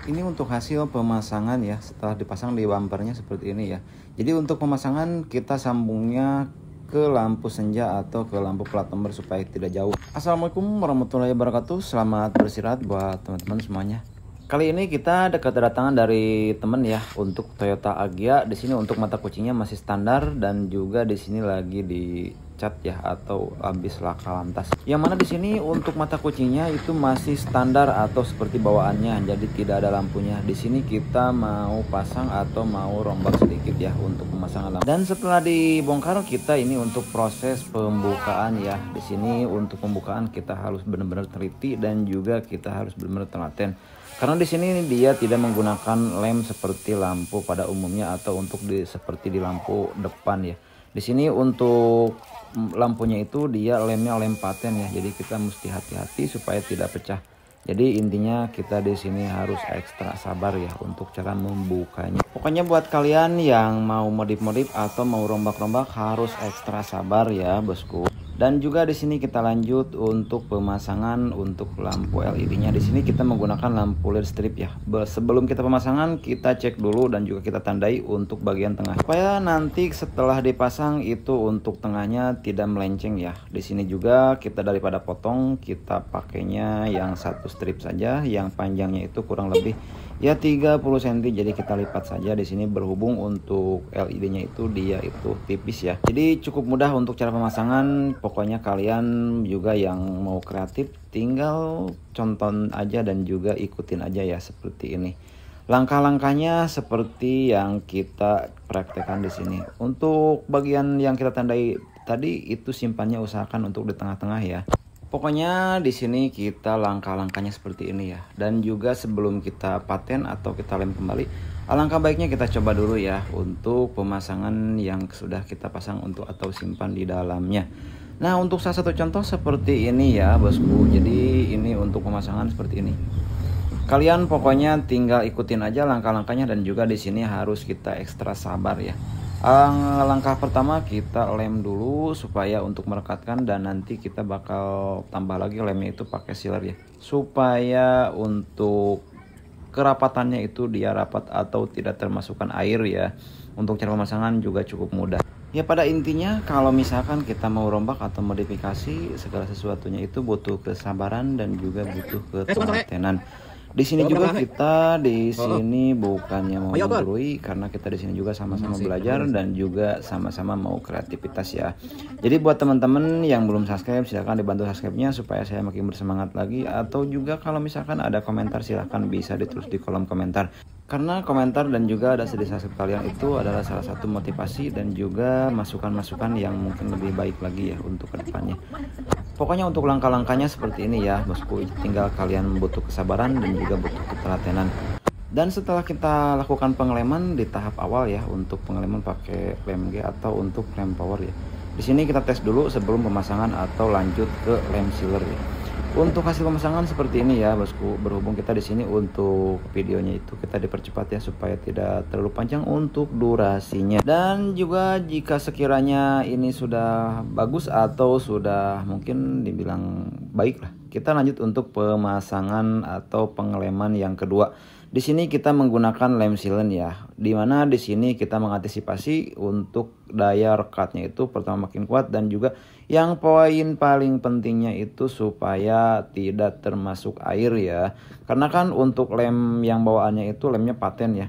Ini untuk hasil pemasangan ya, setelah dipasang di bumpernya seperti ini ya. Jadi untuk pemasangan kita sambungnya ke lampu senja atau ke lampu plat nomor supaya tidak jauh. Assalamualaikum warahmatullahi wabarakatuh. Selamat beristirahat buat teman-teman semuanya. Kali ini kita kedatangan dari temen ya untuk Toyota Agya. Di sini untuk mata kucingnya masih standar dan juga di sini lagi dicat ya atau habis laka lantas. Yang mana di sini untuk mata kucingnya itu masih standar atau seperti bawaannya, jadi tidak ada lampunya. Di sini kita mau pasang atau mau rombak sedikit ya untuk pemasangan lampu. Dan setelah dibongkar kita ini untuk proses pembukaan ya. Di sini untuk pembukaan kita harus benar-benar teliti dan juga kita harus benar-benar telaten. Karena di sini dia tidak menggunakan lem seperti lampu pada umumnya atau untuk seperti di lampu depan ya. Di sini untuk lampunya itu dia lemnya lem paten ya. Jadi kita mesti hati-hati supaya tidak pecah. Jadi intinya kita di sini harus ekstra sabar ya untuk cara membukanya. Pokoknya buat kalian yang mau modif-modif atau mau rombak-rombak harus ekstra sabar ya bosku. Dan juga di sini kita lanjut untuk pemasangan untuk lampu LED-nya. Di sini kita menggunakan lampu LED strip ya. Sebelum kita pemasangan kita cek dulu dan juga kita tandai untuk bagian tengah. Supaya nanti setelah dipasang itu untuk tengahnya tidak melenceng ya. Di sini juga kita daripada potong kita pakainya yang satu strip saja, yang panjangnya itu kurang lebih ya 30 cm. Jadi kita lipat saja di sini berhubung untuk LED-nya itu dia itu tipis ya. Jadi cukup mudah untuk cara pemasangan. Pokoknya kalian juga yang mau kreatif tinggal contoh aja dan juga ikutin aja ya seperti ini. Langkah-langkahnya seperti yang kita praktekkan di sini. Untuk bagian yang kita tandai tadi itu simpannya usahakan untuk di tengah-tengah ya. Pokoknya di sini kita langkah-langkahnya seperti ini ya. Dan juga sebelum kita paten atau kita lem kembali, alangkah baiknya kita coba dulu ya untuk pemasangan yang sudah kita pasang untuk atau simpan di dalamnya. Nah, untuk salah satu contoh seperti ini ya bosku. Jadi ini untuk pemasangan seperti ini. Kalian pokoknya tinggal ikutin aja langkah-langkahnya dan juga di sini harus kita ekstra sabar ya. Langkah pertama kita lem dulu supaya untuk merekatkan dan nanti kita bakal tambah lagi lemnya itu pakai sealer ya. Supaya untuk kerapatannya itu dia rapat atau tidak termasukkan air ya. Untuk cara pemasangan juga cukup mudah. Ya pada intinya kalau misalkan kita mau rombak atau modifikasi segala sesuatunya itu butuh kesabaran dan juga butuh ketelatenan. Di sini juga kita di sini bukannya mau menggurui karena kita di sini juga sama-sama belajar dan juga sama-sama mau kreativitas ya. Jadi buat teman-teman yang belum subscribe silahkan dibantu subscribe-nya supaya saya makin bersemangat lagi, atau juga kalau misalkan ada komentar silahkan bisa ditulis di kolom komentar. Karena komentar dan juga ada sedih subscribe kalian itu adalah salah satu motivasi dan juga masukan-masukan yang mungkin lebih baik lagi ya untuk kedepannya. Pokoknya untuk langkah-langkahnya seperti ini ya bosku, tinggal kalian butuh kesabaran dan juga butuh ketelatenan. Dan setelah kita lakukan pengeleman di tahap awal ya, untuk pengeleman pakai lem G atau untuk lem power ya. Di sini kita tes dulu sebelum pemasangan atau lanjut ke lem sealer ya. Untuk hasil pemasangan seperti ini ya bosku, berhubung kita di sini untuk videonya itu kita dipercepat ya supaya tidak terlalu panjang untuk durasinya. Dan juga jika sekiranya ini sudah bagus atau sudah mungkin dibilang baik lah, kita lanjut untuk pemasangan atau pengeleman yang kedua. Di sini kita menggunakan lem sealant ya, dimana di sini kita mengantisipasi untuk daya rekatnya itu pertama makin kuat dan juga yang poin paling pentingnya itu supaya tidak termasuk air ya. Karena kan untuk lem yang bawaannya itu lemnya paten ya.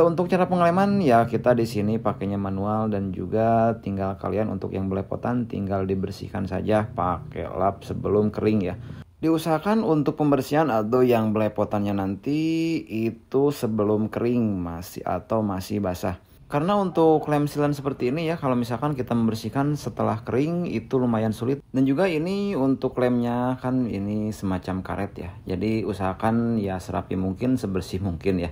Untuk cara pengeleman ya kita di sini pakainya manual dan juga tinggal kalian untuk yang belepotan tinggal dibersihkan saja pakai lap sebelum kering ya. Diusahakan untuk pembersihan atau yang belepotannya nanti itu sebelum kering masih basah. Karena untuk lem sealant seperti ini ya, kalau misalkan kita membersihkan setelah kering itu lumayan sulit. Dan juga ini untuk lemnya kan ini semacam karet ya. Jadi usahakan ya serapi mungkin, sebersih mungkin ya.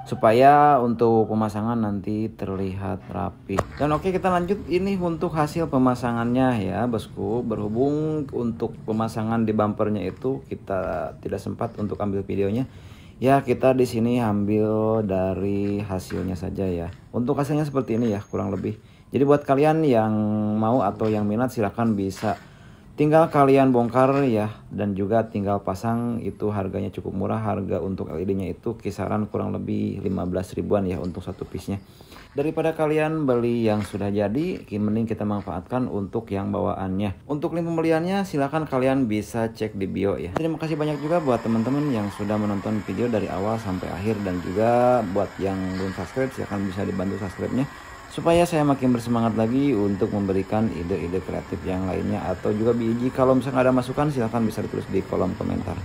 Supaya untuk pemasangan nanti terlihat rapi. Dan oke, kita lanjut ini untuk hasil pemasangannya ya bosku. Berhubung untuk pemasangan di bumpernya itu kita tidak sempat untuk ambil videonya. Ya kita di sini ambil dari hasilnya saja ya. Untuk hasilnya seperti ini ya kurang lebih. Jadi buat kalian yang mau atau yang minat silahkan bisa Tinggal kalian bongkar ya, dan juga tinggal pasang. Itu harganya cukup murah. Harga untuk LED-nya itu kisaran kurang lebih 15 ribuan ya untuk satu piece-nya. Daripada kalian beli yang sudah jadi, mending kita manfaatkan untuk yang bawaannya. Untuk link pembeliannya silahkan kalian bisa cek di bio ya. Terima kasih banyak juga buat teman-teman yang sudah menonton video dari awal sampai akhir, dan juga buat yang belum subscribe silahkan bisa dibantu subscribe-nya supaya saya makin bersemangat lagi untuk memberikan ide-ide kreatif yang lainnya. Atau juga biji, kalau misalnya ada masukan silahkan bisa ditulis di kolom komentar.